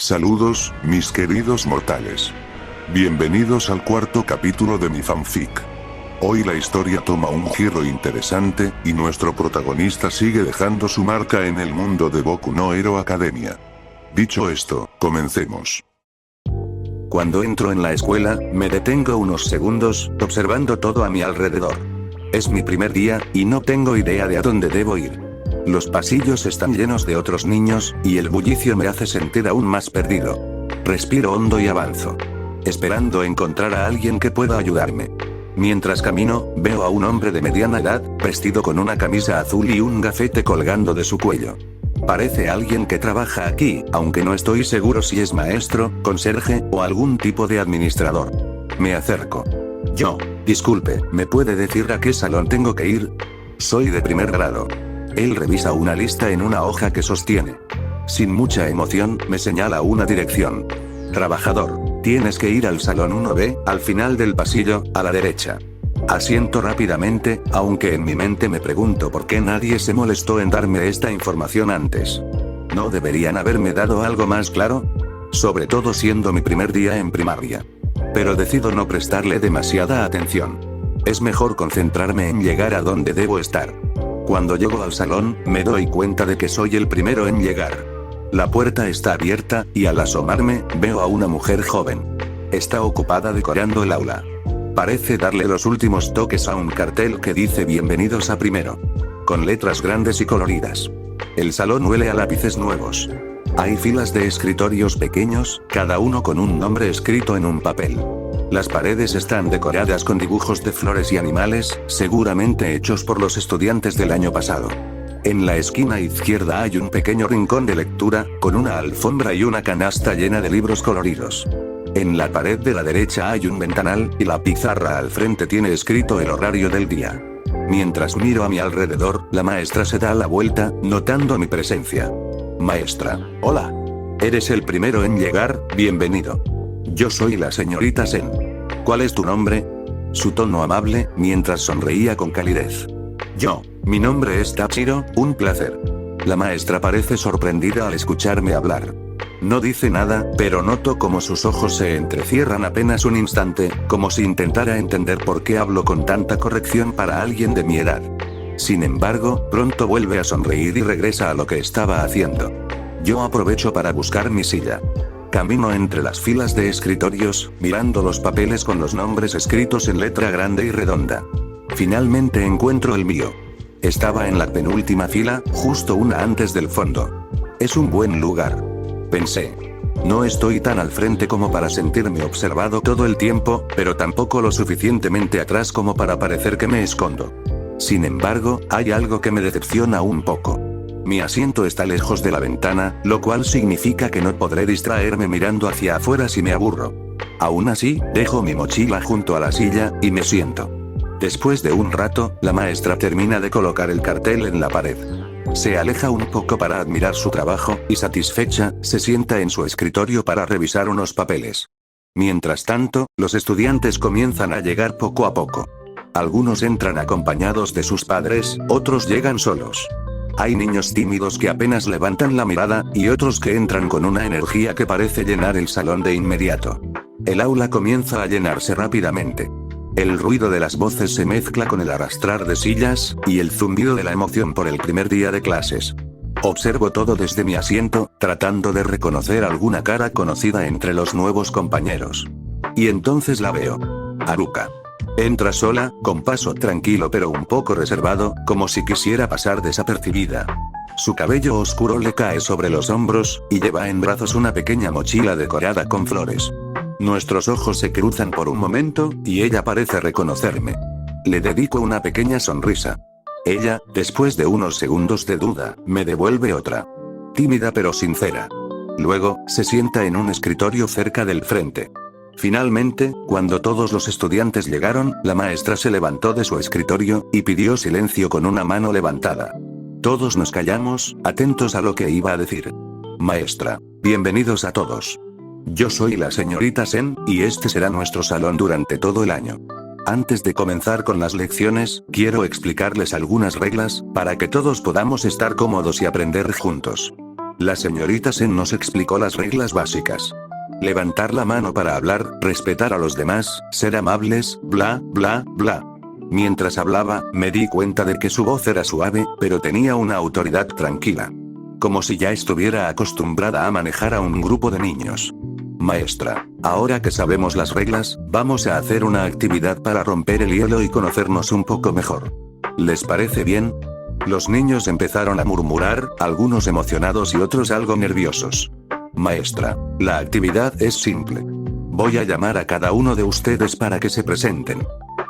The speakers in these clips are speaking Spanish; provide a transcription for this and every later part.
Saludos, mis queridos mortales. Bienvenidos al cuarto capítulo de mi fanfic. Hoy la historia toma un giro interesante, y nuestro protagonista sigue dejando su marca en el mundo de Boku no Hero Academia. Dicho esto, comencemos. Cuando entro en la escuela, me detengo unos segundos, observando todo a mi alrededor. Es mi primer día, y no tengo idea de a dónde debo ir. Los pasillos están llenos de otros niños, y el bullicio me hace sentir aún más perdido. Respiro hondo y avanzo, esperando encontrar a alguien que pueda ayudarme. Mientras camino, veo a un hombre de mediana edad, vestido con una camisa azul y un gafete colgando de su cuello. Parece alguien que trabaja aquí, aunque no estoy seguro si es maestro, conserje, o algún tipo de administrador. Me acerco. Disculpe, ¿me puede decir a qué salón tengo que ir? Soy de primer grado. Él revisa una lista en una hoja que sostiene. Sin mucha emoción, me señala una dirección. Trabajador, tienes que ir al salón 1B, al final del pasillo, a la derecha. Asiento rápidamente, aunque en mi mente me pregunto por qué nadie se molestó en darme esta información antes. ¿No deberían haberme dado algo más claro? Sobre todo siendo mi primer día en primaria. Pero decido no prestarle demasiada atención. Es mejor concentrarme en llegar a donde debo estar. Cuando llego al salón, me doy cuenta de que soy el primero en llegar. La puerta está abierta, y al asomarme, veo a una mujer joven. Está ocupada decorando el aula. Parece darle los últimos toques a un cartel que dice "Bienvenidos a primero", con letras grandes y coloridas. El salón huele a lápices nuevos. Hay filas de escritorios pequeños, cada uno con un nombre escrito en un papel. Las paredes están decoradas con dibujos de flores y animales, seguramente hechos por los estudiantes del año pasado. En la esquina izquierda hay un pequeño rincón de lectura, con una alfombra y una canasta llena de libros coloridos. En la pared de la derecha hay un ventanal, y la pizarra al frente tiene escrito el horario del día. Mientras miro a mi alrededor, la maestra se da la vuelta, notando mi presencia. Maestra, hola. Eres el primero en llegar, bienvenido. Yo soy la señorita Sen. ¿Cuál es tu nombre? Su tono amable, mientras sonreía con calidez. Mi nombre es Tachiro, un placer. La maestra parece sorprendida al escucharme hablar. No dice nada, pero noto como sus ojos se entrecierran apenas un instante, como si intentara entender por qué hablo con tanta corrección para alguien de mi edad. Sin embargo, pronto vuelve a sonreír y regresa a lo que estaba haciendo. Yo aprovecho para buscar mi silla. Camino entre las filas de escritorios, mirando los papeles con los nombres escritos en letra grande y redonda. Finalmente encuentro el mío. Estaba en la penúltima fila, justo una antes del fondo. Es un buen lugar, pensé. No estoy tan al frente como para sentirme observado todo el tiempo, pero tampoco lo suficientemente atrás como para parecer que me escondo. Sin embargo, hay algo que me decepciona un poco. Mi asiento está lejos de la ventana, lo cual significa que no podré distraerme mirando hacia afuera si me aburro. Aún así, dejo mi mochila junto a la silla, y me siento. Después de un rato, la maestra termina de colocar el cartel en la pared. Se aleja un poco para admirar su trabajo, y satisfecha, se sienta en su escritorio para revisar unos papeles. Mientras tanto, los estudiantes comienzan a llegar poco a poco. Algunos entran acompañados de sus padres, otros llegan solos. Hay niños tímidos que apenas levantan la mirada, y otros que entran con una energía que parece llenar el salón de inmediato. El aula comienza a llenarse rápidamente. El ruido de las voces se mezcla con el arrastrar de sillas, y el zumbido de la emoción por el primer día de clases. Observo todo desde mi asiento, tratando de reconocer alguna cara conocida entre los nuevos compañeros. Y entonces la veo. Haruka. Entra sola, con paso tranquilo pero un poco reservado, como si quisiera pasar desapercibida. Su cabello oscuro le cae sobre los hombros, y lleva en brazos una pequeña mochila decorada con flores. Nuestros ojos se cruzan por un momento, y ella parece reconocerme. Le dedico una pequeña sonrisa. Ella, después de unos segundos de duda, me devuelve otra. Tímida pero sincera. Luego, se sienta en un escritorio cerca del frente. Finalmente, cuando todos los estudiantes llegaron, la maestra se levantó de su escritorio, y pidió silencio con una mano levantada. Todos nos callamos, atentos a lo que iba a decir. Maestra, bienvenidos a todos. Yo soy la señorita Sen, y este será nuestro salón durante todo el año. Antes de comenzar con las lecciones, quiero explicarles algunas reglas, para que todos podamos estar cómodos y aprender juntos. La señorita Sen nos explicó las reglas básicas. Levantar la mano para hablar, respetar a los demás, ser amables, bla, bla, bla. Mientras hablaba, me di cuenta de que su voz era suave, pero tenía una autoridad tranquila. Como si ya estuviera acostumbrada a manejar a un grupo de niños. Maestra, ahora que sabemos las reglas, vamos a hacer una actividad para romper el hielo y conocernos un poco mejor. ¿Les parece bien? Los niños empezaron a murmurar, algunos emocionados y otros algo nerviosos. Maestra, la actividad es simple. Voy a llamar a cada uno de ustedes para que se presenten.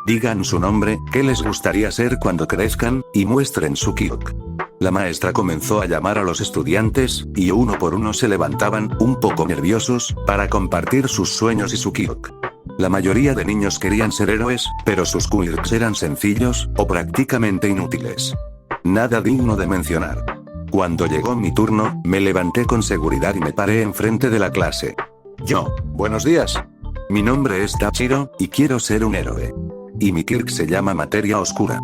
Digan su nombre, qué les gustaría ser cuando crezcan, y muestren su quirk. La maestra comenzó a llamar a los estudiantes, y uno por uno se levantaban, un poco nerviosos, para compartir sus sueños y su quirk. La mayoría de niños querían ser héroes, pero sus quirks eran sencillos, o prácticamente inútiles. Nada digno de mencionar. Cuando llegó mi turno, me levanté con seguridad y me paré enfrente de la clase. Yo, buenos días. Mi nombre es Tachiro, y quiero ser un héroe. Y mi quirk se llama Materia Oscura.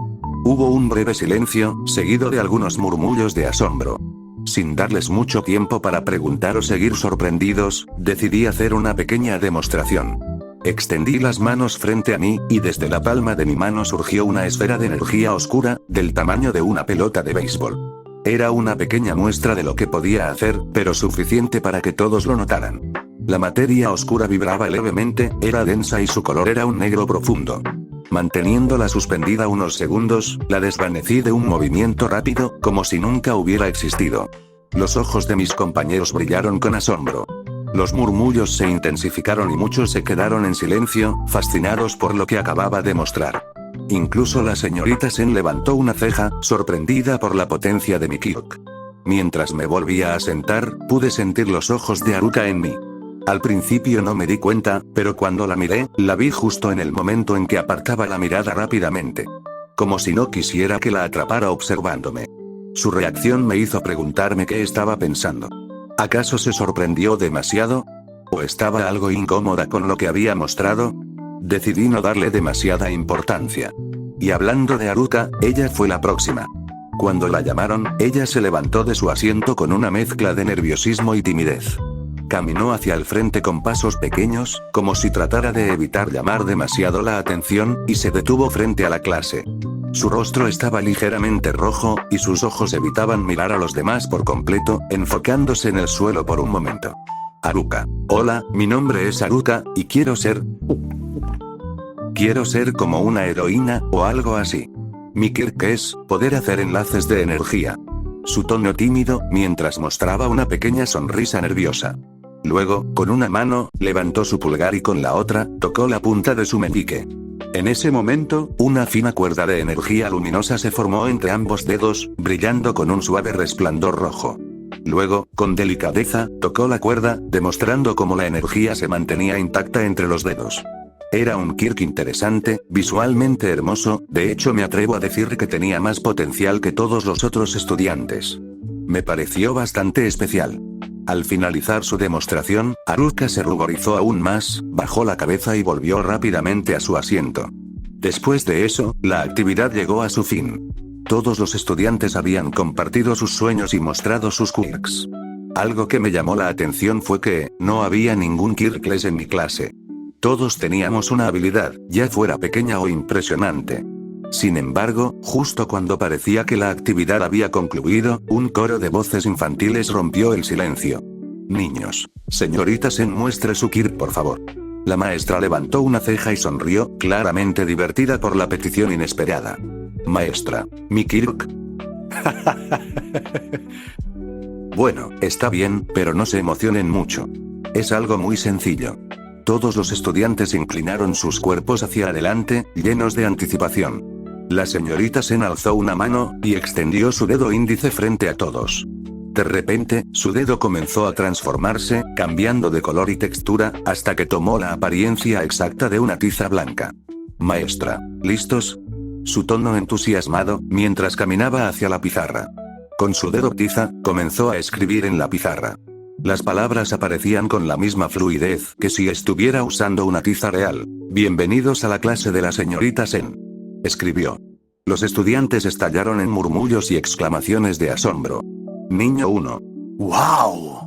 Hubo un breve silencio, seguido de algunos murmullos de asombro. Sin darles mucho tiempo para preguntar o seguir sorprendidos, decidí hacer una pequeña demostración. Extendí las manos frente a mí, y desde la palma de mi mano surgió una esfera de energía oscura, del tamaño de una pelota de béisbol. Era una pequeña muestra de lo que podía hacer, pero suficiente para que todos lo notaran. La materia oscura vibraba levemente, era densa y su color era un negro profundo. Manteniéndola suspendida unos segundos, la desvanecí de un movimiento rápido, como si nunca hubiera existido. Los ojos de mis compañeros brillaron con asombro. Los murmullos se intensificaron y muchos se quedaron en silencio, fascinados por lo que acababa de mostrar. Incluso la señorita Sen levantó una ceja, sorprendida por la potencia de mi quirk. Mientras me volvía a sentar, pude sentir los ojos de Haruka en mí. Al principio no me di cuenta, pero cuando la miré, la vi justo en el momento en que apartaba la mirada rápidamente. Como si no quisiera que la atrapara observándome. Su reacción me hizo preguntarme qué estaba pensando. ¿Acaso se sorprendió demasiado? ¿O estaba algo incómoda con lo que había mostrado? Decidí no darle demasiada importancia. Y hablando de Haruka, ella fue la próxima. Cuando la llamaron, ella se levantó de su asiento con una mezcla de nerviosismo y timidez. Caminó hacia el frente con pasos pequeños, como si tratara de evitar llamar demasiado la atención, y se detuvo frente a la clase. Su rostro estaba ligeramente rojo, y sus ojos evitaban mirar a los demás por completo, enfocándose en el suelo por un momento. Haruka. Hola, mi nombre es Haruka, y quiero ser como una heroína, o algo así. Mi quirk es poder hacer enlaces de energía. Su tono tímido, mientras mostraba una pequeña sonrisa nerviosa. Luego, con una mano, levantó su pulgar y con la otra, tocó la punta de su meñique. En ese momento, una fina cuerda de energía luminosa se formó entre ambos dedos, brillando con un suave resplandor rojo. Luego, con delicadeza, tocó la cuerda, demostrando cómo la energía se mantenía intacta entre los dedos. Era un quirk interesante, visualmente hermoso, de hecho me atrevo a decir que tenía más potencial que todos los otros estudiantes. Me pareció bastante especial. Al finalizar su demostración, Haruka se ruborizó aún más, bajó la cabeza y volvió rápidamente a su asiento. Después de eso, la actividad llegó a su fin. Todos los estudiantes habían compartido sus sueños y mostrado sus quirks. Algo que me llamó la atención fue que, no había ningún quirkless en mi clase. Todos teníamos una habilidad, ya fuera pequeña o impresionante. Sin embargo, justo cuando parecía que la actividad había concluido, un coro de voces infantiles rompió el silencio. Niños. Señorita Sen, muestre su quirk por favor. La maestra levantó una ceja y sonrió, claramente divertida por la petición inesperada. Maestra, ¿mi quirk? Bueno, está bien, pero no se emocionen mucho. Es algo muy sencillo. Todos los estudiantes inclinaron sus cuerpos hacia adelante, llenos de anticipación. La señorita Sen alzó una mano, y extendió su dedo índice frente a todos. De repente, su dedo comenzó a transformarse, cambiando de color y textura, hasta que tomó la apariencia exacta de una tiza blanca. Maestra, ¿listos? Su tono entusiasmado, mientras caminaba hacia la pizarra. Con su dedo tiza, comenzó a escribir en la pizarra. Las palabras aparecían con la misma fluidez que si estuviera usando una tiza real. Bienvenidos a la clase de la señorita Sen. Escribió. Los estudiantes estallaron en murmullos y exclamaciones de asombro. Niño 1. ¡Wow!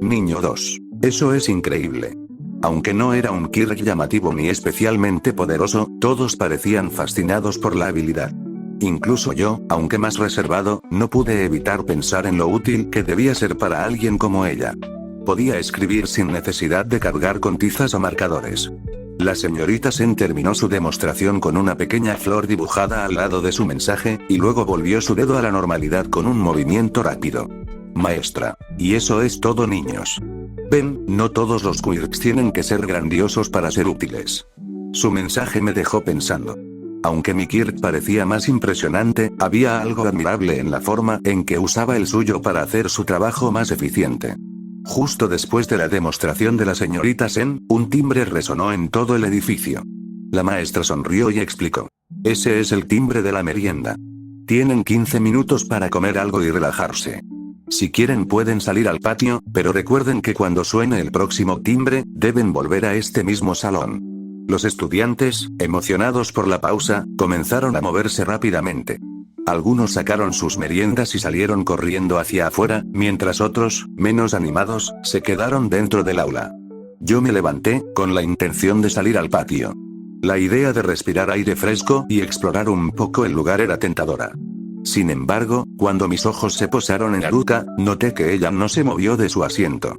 Niño 2. Eso es increíble. Aunque no era un Kirk llamativo ni especialmente poderoso, todos parecían fascinados por la habilidad. Incluso yo, aunque más reservado, no pude evitar pensar en lo útil que debía ser para alguien como ella. Podía escribir sin necesidad de cargar con tizas o marcadores. La señorita Sen terminó su demostración con una pequeña flor dibujada al lado de su mensaje, y luego volvió su dedo a la normalidad con un movimiento rápido. Maestra. Y eso es todo, niños. Ven, no todos los quirks tienen que ser grandiosos para ser útiles. Su mensaje me dejó pensando. Aunque mi Kirk parecía más impresionante, había algo admirable en la forma en que usaba el suyo para hacer su trabajo más eficiente. Justo después de la demostración de la señorita Sen, un timbre resonó en todo el edificio. La maestra sonrió y explicó. Ese es el timbre de la merienda. Tienen 15 minutos para comer algo y relajarse. Si quieren pueden salir al patio, pero recuerden que cuando suene el próximo timbre, deben volver a este mismo salón. Los estudiantes, emocionados por la pausa, comenzaron a moverse rápidamente. Algunos sacaron sus meriendas y salieron corriendo hacia afuera, mientras otros, menos animados, se quedaron dentro del aula. Yo me levanté, con la intención de salir al patio. La idea de respirar aire fresco y explorar un poco el lugar era tentadora. Sin embargo, cuando mis ojos se posaron en Haruka, noté que ella no se movió de su asiento.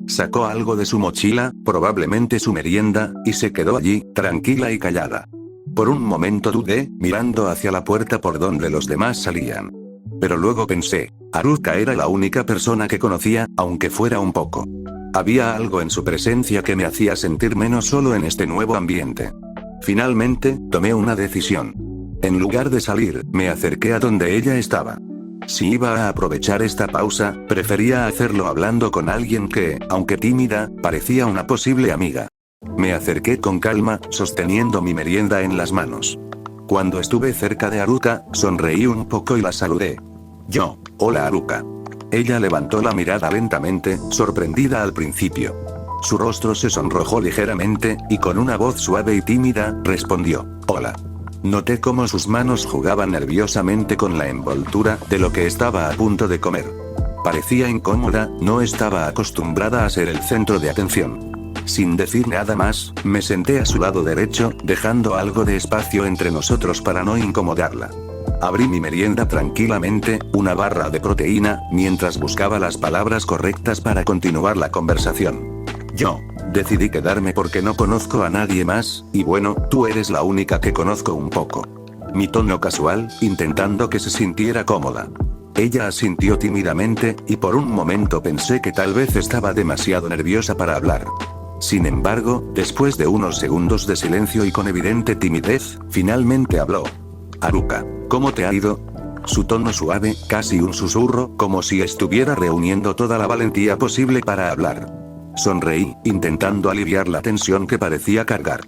Sacó algo de su mochila, probablemente su merienda, y se quedó allí, tranquila y callada. Por un momento dudé, mirando hacia la puerta por donde los demás salían. Pero luego pensé, Haruka era la única persona que conocía, aunque fuera un poco. Había algo en su presencia que me hacía sentir menos solo en este nuevo ambiente. Finalmente, tomé una decisión. En lugar de salir, me acerqué a donde ella estaba. Si iba a aprovechar esta pausa, prefería hacerlo hablando con alguien que, aunque tímida, parecía una posible amiga. Me acerqué con calma, sosteniendo mi merienda en las manos. Cuando estuve cerca de Haruka, sonreí un poco y la saludé. Hola Haruka. Ella levantó la mirada lentamente, sorprendida al principio. Su rostro se sonrojó ligeramente, y con una voz suave y tímida, respondió, hola. Noté cómo sus manos jugaban nerviosamente con la envoltura de lo que estaba a punto de comer. Parecía incómoda, no estaba acostumbrada a ser el centro de atención. Sin decir nada más, me senté a su lado derecho, dejando algo de espacio entre nosotros para no incomodarla. Abrí mi merienda tranquilamente, una barra de proteína, mientras buscaba las palabras correctas para continuar la conversación. Decidí quedarme porque no conozco a nadie más, y bueno, tú eres la única que conozco un poco. Mi tono casual, intentando que se sintiera cómoda. Ella asintió tímidamente, y por un momento pensé que tal vez estaba demasiado nerviosa para hablar. Sin embargo, después de unos segundos de silencio y con evidente timidez, finalmente habló. Haruka, ¿cómo te ha ido? Su tono suave, casi un susurro, como si estuviera reuniendo toda la valentía posible para hablar. Sonreí, intentando aliviar la tensión que parecía cargar.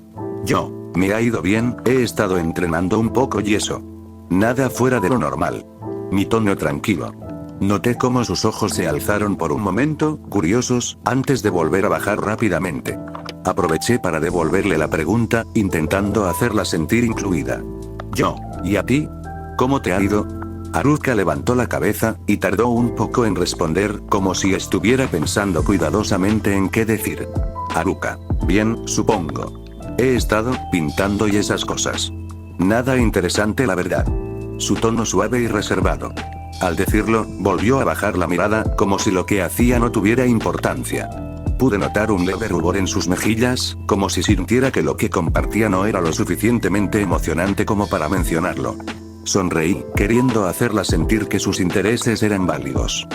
Me ha ido bien, he estado entrenando un poco y eso. Nada fuera de lo normal. Mi tono tranquilo. Noté cómo sus ojos se alzaron por un momento, curiosos, antes de volver a bajar rápidamente. Aproveché para devolverle la pregunta, intentando hacerla sentir incluida. ¿Y a ti? ¿Cómo te ha ido? Haruka levantó la cabeza, y tardó un poco en responder, como si estuviera pensando cuidadosamente en qué decir. Haruka. Bien, supongo. He estado pintando y esas cosas. Nada interesante la verdad. Su tono suave y reservado. Al decirlo, volvió a bajar la mirada, como si lo que hacía no tuviera importancia. Pude notar un leve rubor en sus mejillas, como si sintiera que lo que compartía no era lo suficientemente emocionante como para mencionarlo. Sonreí, queriendo hacerla sentir que sus intereses eran válidos.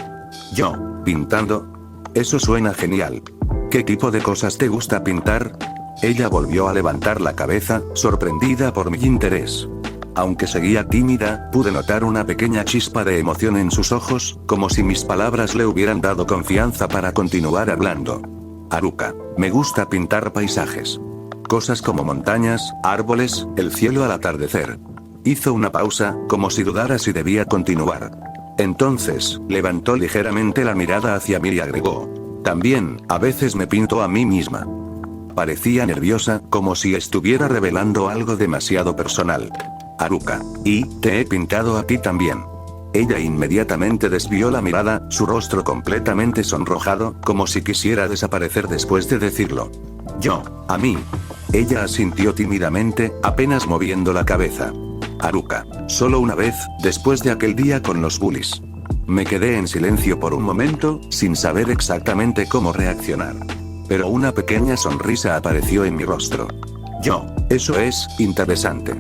¿Pintando? Eso suena genial. ¿Qué tipo de cosas te gusta pintar? Ella volvió a levantar la cabeza, sorprendida por mi interés. Aunque seguía tímida, pude notar una pequeña chispa de emoción en sus ojos, como si mis palabras le hubieran dado confianza para continuar hablando. Haruka, me gusta pintar paisajes. Cosas como montañas, árboles, el cielo al atardecer. Hizo una pausa, como si dudara si debía continuar. Entonces, levantó ligeramente la mirada hacia mí y agregó. También, a veces me pinto a mí misma. Parecía nerviosa, como si estuviera revelando algo demasiado personal. Haruka, y te he pintado a ti también. Ella inmediatamente desvió la mirada, su rostro completamente sonrojado, como si quisiera desaparecer después de decirlo. Yo, a mí. Ella asintió tímidamente, apenas moviendo la cabeza. Haruka. Solo una vez, después de aquel día con los bullies. Me quedé en silencio por un momento, sin saber exactamente cómo reaccionar. Pero una pequeña sonrisa apareció en mi rostro. Yo. Eso es interesante.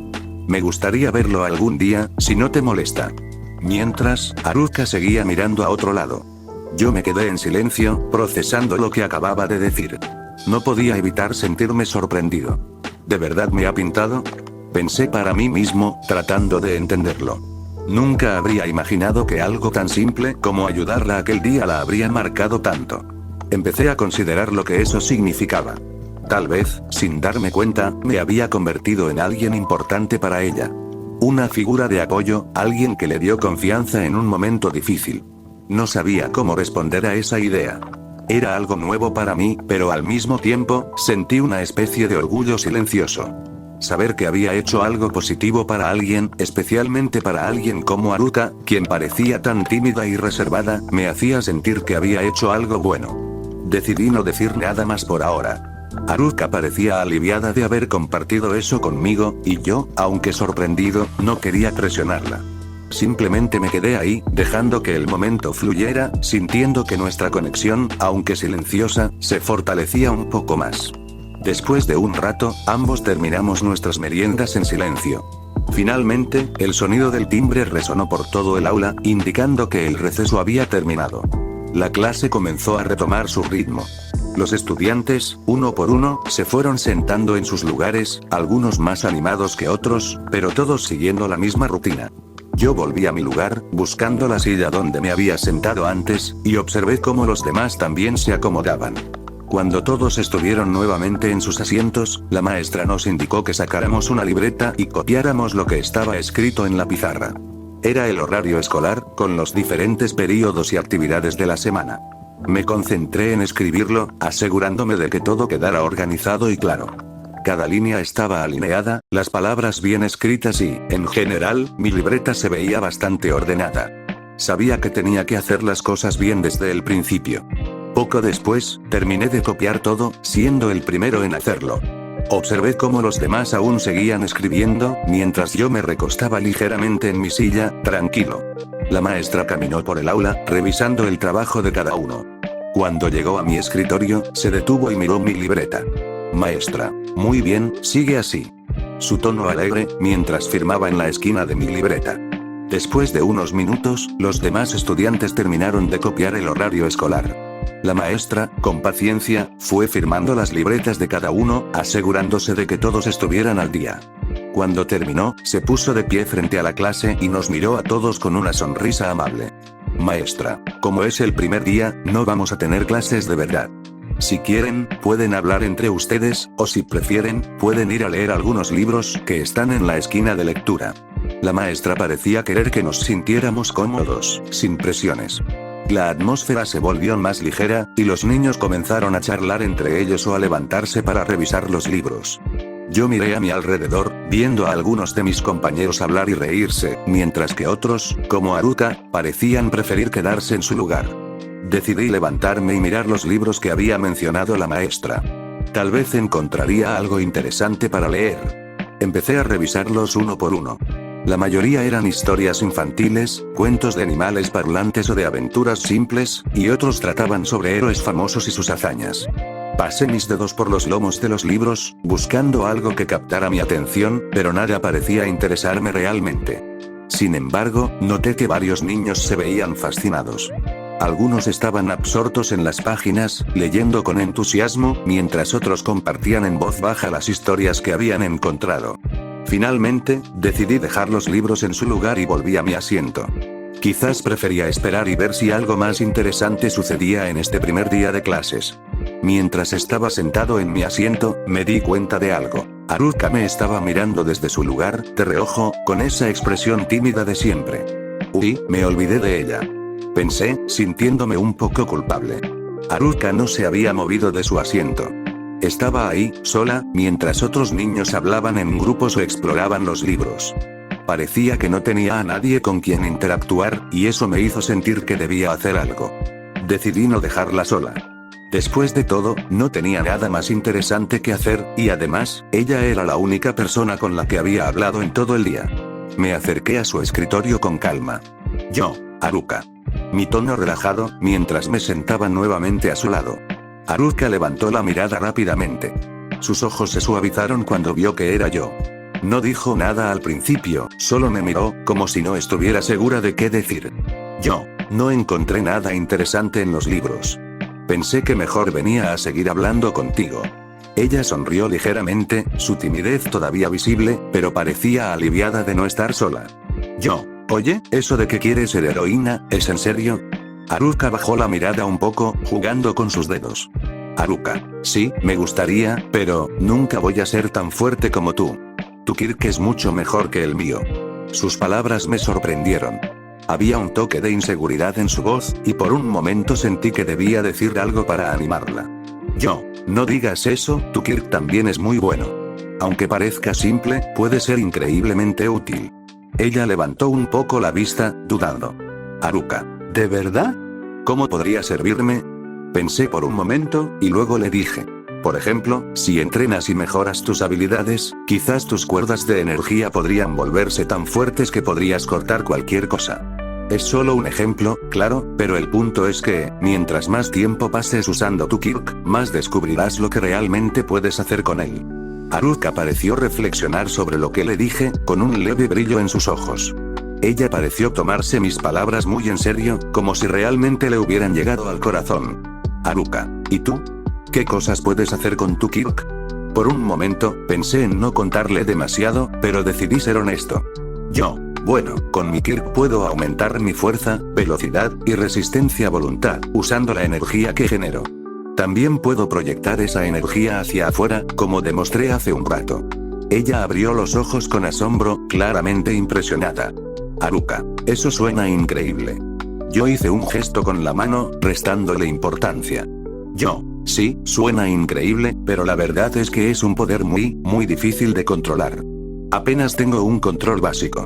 Me gustaría verlo algún día, si no te molesta. Mientras, Haruka seguía mirando a otro lado. Yo me quedé en silencio, procesando lo que acababa de decir. No podía evitar sentirme sorprendido. ¿De verdad me ha pintado? Pensé para mí mismo, tratando de entenderlo. Nunca habría imaginado que algo tan simple como ayudarla aquel día la habría marcado tanto. Empecé a considerar lo que eso significaba. Tal vez, sin darme cuenta, me había convertido en alguien importante para ella. Una figura de apoyo, alguien que le dio confianza en un momento difícil. No sabía cómo responder a esa idea. Era algo nuevo para mí, pero al mismo tiempo, sentí una especie de orgullo silencioso. Saber que había hecho algo positivo para alguien, especialmente para alguien como Haruka, quien parecía tan tímida y reservada, me hacía sentir que había hecho algo bueno. Decidí no decir nada más por ahora. Haruka parecía aliviada de haber compartido eso conmigo, y yo, aunque sorprendido, no quería presionarla. Simplemente me quedé ahí, dejando que el momento fluyera, sintiendo que nuestra conexión, aunque silenciosa, se fortalecía un poco más. Después de un rato, ambos terminamos nuestras meriendas en silencio. Finalmente, el sonido del timbre resonó por todo el aula, indicando que el receso había terminado. La clase comenzó a retomar su ritmo. Los estudiantes, uno por uno, se fueron sentando en sus lugares, algunos más animados que otros, pero todos siguiendo la misma rutina. Yo volví a mi lugar, buscando la silla donde me había sentado antes, y observé cómo los demás también se acomodaban. Cuando todos estuvieron nuevamente en sus asientos, la maestra nos indicó que sacáramos una libreta y copiáramos lo que estaba escrito en la pizarra. Era el horario escolar, con los diferentes períodos y actividades de la semana. Me concentré en escribirlo, asegurándome de que todo quedara organizado y claro. Cada línea estaba alineada, las palabras bien escritas y, en general, mi libreta se veía bastante ordenada. Sabía que tenía que hacer las cosas bien desde el principio. Poco después, terminé de copiar todo, siendo el primero en hacerlo. Observé cómo los demás aún seguían escribiendo, mientras yo me recostaba ligeramente en mi silla, tranquilo. La maestra caminó por el aula, revisando el trabajo de cada uno. Cuando llegó a mi escritorio, se detuvo y miró mi libreta. Maestra. Muy bien, sigue así. Su tono alegre, mientras firmaba en la esquina de mi libreta. Después de unos minutos, los demás estudiantes terminaron de copiar el horario escolar. La maestra, con paciencia, fue firmando las libretas de cada uno, asegurándose de que todos estuvieran al día. Cuando terminó, se puso de pie frente a la clase y nos miró a todos con una sonrisa amable. Maestra, como es el primer día, no vamos a tener clases de verdad. Si quieren, pueden hablar entre ustedes, o si prefieren, pueden ir a leer algunos libros que están en la esquina de lectura. La maestra parecía querer que nos sintiéramos cómodos, sin presiones. La atmósfera se volvió más ligera, y los niños comenzaron a charlar entre ellos o a levantarse para revisar los libros. Yo miré a mi alrededor, viendo a algunos de mis compañeros hablar y reírse, mientras que otros, como Haruka, parecían preferir quedarse en su lugar. Decidí levantarme y mirar los libros que había mencionado la maestra. Tal vez encontraría algo interesante para leer. Empecé a revisarlos uno por uno. La mayoría eran historias infantiles, cuentos de animales parlantes o de aventuras simples, y otros trataban sobre héroes famosos y sus hazañas. Pasé mis dedos por los lomos de los libros, buscando algo que captara mi atención, pero nada parecía interesarme realmente. Sin embargo, noté que varios niños se veían fascinados. Algunos estaban absortos en las páginas, leyendo con entusiasmo, mientras otros compartían en voz baja las historias que habían encontrado. Finalmente, decidí dejar los libros en su lugar y volví a mi asiento. Quizás prefería esperar y ver si algo más interesante sucedía en este primer día de clases. Mientras estaba sentado en mi asiento, me di cuenta de algo. Haruka me estaba mirando desde su lugar, de reojo, con esa expresión tímida de siempre. Uy, me olvidé de ella. Pensé, sintiéndome un poco culpable. Haruka no se había movido de su asiento. Estaba ahí, sola, mientras otros niños hablaban en grupos o exploraban los libros. Parecía que no tenía a nadie con quien interactuar, y eso me hizo sentir que debía hacer algo. Decidí no dejarla sola. Después de todo, no tenía nada más interesante que hacer, y además, ella era la única persona con la que había hablado en todo el día. Me acerqué a su escritorio con calma. Yo, Haruka. Mi tono relajado, mientras me sentaba nuevamente a su lado. Haruka levantó la mirada rápidamente. Sus ojos se suavizaron cuando vio que era yo. No dijo nada al principio, solo me miró, como si no estuviera segura de qué decir. Yo, no encontré nada interesante en los libros. Pensé que mejor venía a seguir hablando contigo. Ella sonrió ligeramente, su timidez todavía visible, pero parecía aliviada de no estar sola. Yo, oye, ¿eso de que quieres ser heroína, es en serio? Haruka bajó la mirada un poco, jugando con sus dedos. Haruka, sí, me gustaría, pero nunca voy a ser tan fuerte como tú. Tu Kirk es mucho mejor que el mío. Sus palabras me sorprendieron. Había un toque de inseguridad en su voz, y por un momento sentí que debía decir algo para animarla. Yo, no digas eso, tu Kirk también es muy bueno. Aunque parezca simple, puede ser increíblemente útil. Ella levantó un poco la vista, dudando. Haruka, ¿de verdad? ¿Cómo podría servirme? Pensé por un momento, y luego le dije. Por ejemplo, si entrenas y mejoras tus habilidades, quizás tus cuerdas de energía podrían volverse tan fuertes que podrías cortar cualquier cosa. Es solo un ejemplo, claro, pero el punto es que, mientras más tiempo pases usando tu Kirk, más descubrirás lo que realmente puedes hacer con él. Haruka pareció reflexionar sobre lo que le dije, con un leve brillo en sus ojos. Ella pareció tomarse mis palabras muy en serio, como si realmente le hubieran llegado al corazón. Haruka, ¿y tú? ¿Qué cosas puedes hacer con tu Kirk? Por un momento, pensé en no contarle demasiado, pero decidí ser honesto. Yo, bueno, con mi Kirk puedo aumentar mi fuerza, velocidad, y resistencia a voluntad, usando la energía que genero. También puedo proyectar esa energía hacia afuera, como demostré hace un rato. Ella abrió los ojos con asombro, claramente impresionada. Haruka, eso suena increíble. Yo hice un gesto con la mano, restándole importancia. Yo, sí, suena increíble, pero la verdad es que es un poder muy difícil de controlar. Apenas tengo un control básico.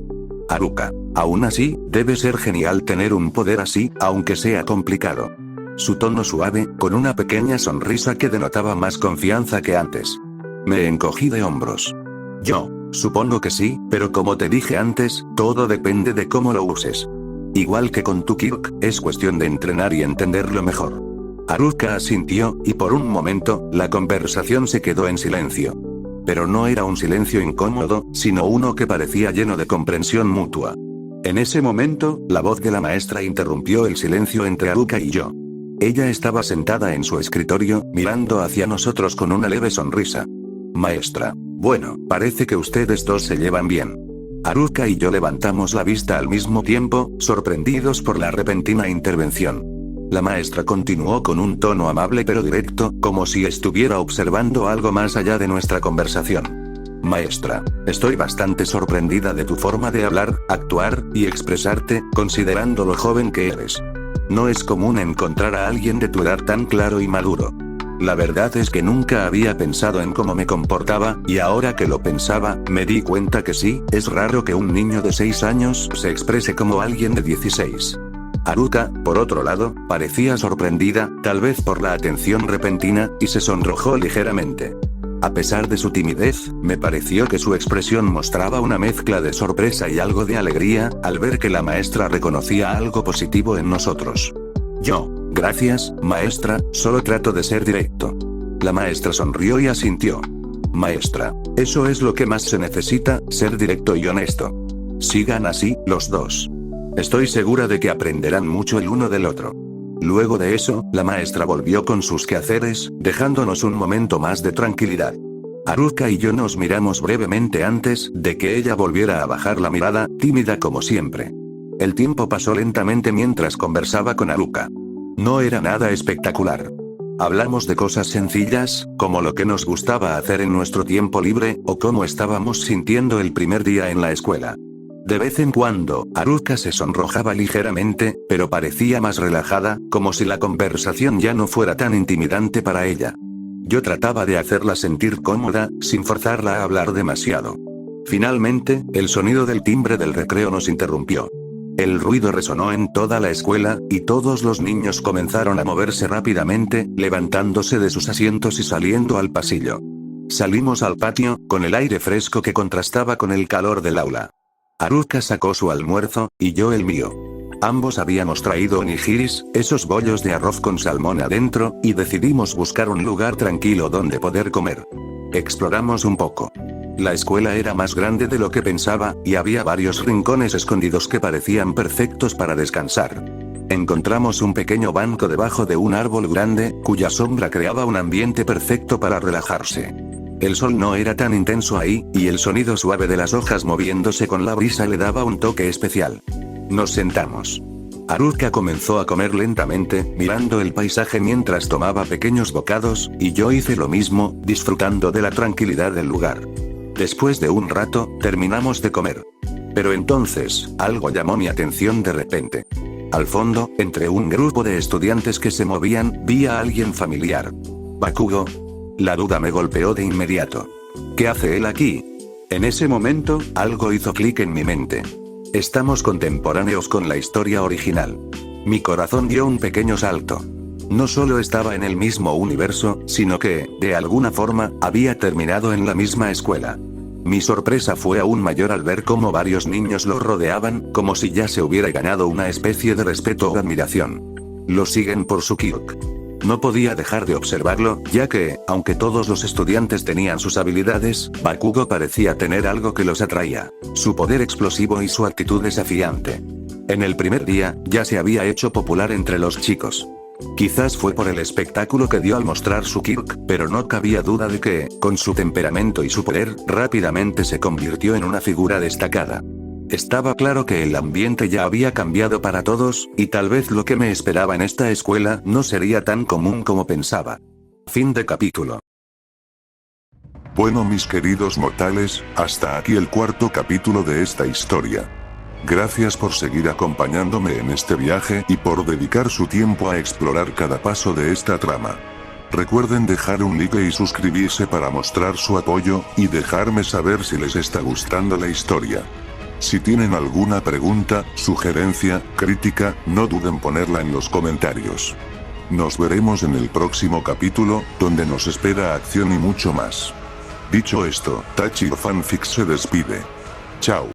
Haruka, aún así, debe ser genial tener un poder así, aunque sea complicado. Su tono suave, con una pequeña sonrisa que denotaba más confianza que antes. Me encogí de hombros. Yo, supongo que sí, pero como te dije antes, todo depende de cómo lo uses. Igual que con tu Kirk, es cuestión de entrenar y entenderlo mejor. Haruka asintió, y por un momento, la conversación se quedó en silencio. Pero no era un silencio incómodo, sino uno que parecía lleno de comprensión mutua. En ese momento, la voz de la maestra interrumpió el silencio entre Haruka y yo. Ella estaba sentada en su escritorio, mirando hacia nosotros con una leve sonrisa. Maestra, bueno, parece que ustedes dos se llevan bien. Haruka y yo levantamos la vista al mismo tiempo, sorprendidos por la repentina intervención. La maestra continuó con un tono amable pero directo, como si estuviera observando algo más allá de nuestra conversación. Maestra, estoy bastante sorprendida de tu forma de hablar, actuar, y expresarte, considerando lo joven que eres. No es común encontrar a alguien de tu edad tan claro y maduro. La verdad es que nunca había pensado en cómo me comportaba, y ahora que lo pensaba, me di cuenta que sí, es raro que un niño de 6 años se exprese como alguien de 16. Haruka, por otro lado, parecía sorprendida, tal vez por la atención repentina, y se sonrojó ligeramente. A pesar de su timidez, me pareció que su expresión mostraba una mezcla de sorpresa y algo de alegría, al ver que la maestra reconocía algo positivo en nosotros. Yo, gracias, maestra, solo trato de ser directo. La maestra sonrió y asintió. Maestra, eso es lo que más se necesita, ser directo y honesto. Sigan así, los dos. Estoy segura de que aprenderán mucho el uno del otro. Luego de eso, la maestra volvió con sus quehaceres, dejándonos un momento más de tranquilidad. Haruka y yo nos miramos brevemente antes de que ella volviera a bajar la mirada, tímida como siempre. El tiempo pasó lentamente mientras conversaba con Haruka. No era nada espectacular. Hablamos de cosas sencillas, como lo que nos gustaba hacer en nuestro tiempo libre, o cómo estábamos sintiendo el primer día en la escuela. De vez en cuando, Haruka se sonrojaba ligeramente, pero parecía más relajada, como si la conversación ya no fuera tan intimidante para ella. Yo trataba de hacerla sentir cómoda, sin forzarla a hablar demasiado. Finalmente, el sonido del timbre del recreo nos interrumpió. El ruido resonó en toda la escuela, y todos los niños comenzaron a moverse rápidamente, levantándose de sus asientos y saliendo al pasillo. Salimos al patio, con el aire fresco que contrastaba con el calor del aula. Haruka sacó su almuerzo, y yo el mío. Ambos habíamos traído onigiris, esos bollos de arroz con salmón adentro, y decidimos buscar un lugar tranquilo donde poder comer. Exploramos un poco. La escuela era más grande de lo que pensaba, y había varios rincones escondidos que parecían perfectos para descansar. Encontramos un pequeño banco debajo de un árbol grande, cuya sombra creaba un ambiente perfecto para relajarse. El sol no era tan intenso ahí, y el sonido suave de las hojas moviéndose con la brisa le daba un toque especial. Nos sentamos. Haruka comenzó a comer lentamente, mirando el paisaje mientras tomaba pequeños bocados, y yo hice lo mismo, disfrutando de la tranquilidad del lugar. Después de un rato, terminamos de comer. Pero entonces, algo llamó mi atención de repente. Al fondo, entre un grupo de estudiantes que se movían, vi a alguien familiar. ¿Bakugo? La duda me golpeó de inmediato. ¿Qué hace él aquí? En ese momento, algo hizo clic en mi mente. Estamos contemporáneos con la historia original. Mi corazón dio un pequeño salto. No solo estaba en el mismo universo, sino que, de alguna forma, había terminado en la misma escuela. Mi sorpresa fue aún mayor al ver cómo varios niños lo rodeaban, como si ya se hubiera ganado una especie de respeto o admiración. Lo siguen por su quirk. No podía dejar de observarlo, ya que, aunque todos los estudiantes tenían sus habilidades, Bakugo parecía tener algo que los atraía: su poder explosivo y su actitud desafiante. En el primer día, ya se había hecho popular entre los chicos. Quizás fue por el espectáculo que dio al mostrar su quirk, pero no cabía duda de que, con su temperamento y su poder, rápidamente se convirtió en una figura destacada. Estaba claro que el ambiente ya había cambiado para todos, y tal vez lo que me esperaba en esta escuela no sería tan común como pensaba. Fin de capítulo. Bueno, mis queridos mortales, hasta aquí el cuarto capítulo de esta historia. Gracias por seguir acompañándome en este viaje y por dedicar su tiempo a explorar cada paso de esta trama. Recuerden dejar un like y suscribirse para mostrar su apoyo, y dejarme saber si les está gustando la historia. Si tienen alguna pregunta, sugerencia, crítica, no duden en ponerla en los comentarios. Nos veremos en el próximo capítulo, donde nos espera acción y mucho más. Dicho esto, Tachio Fanfic se despide. Chao.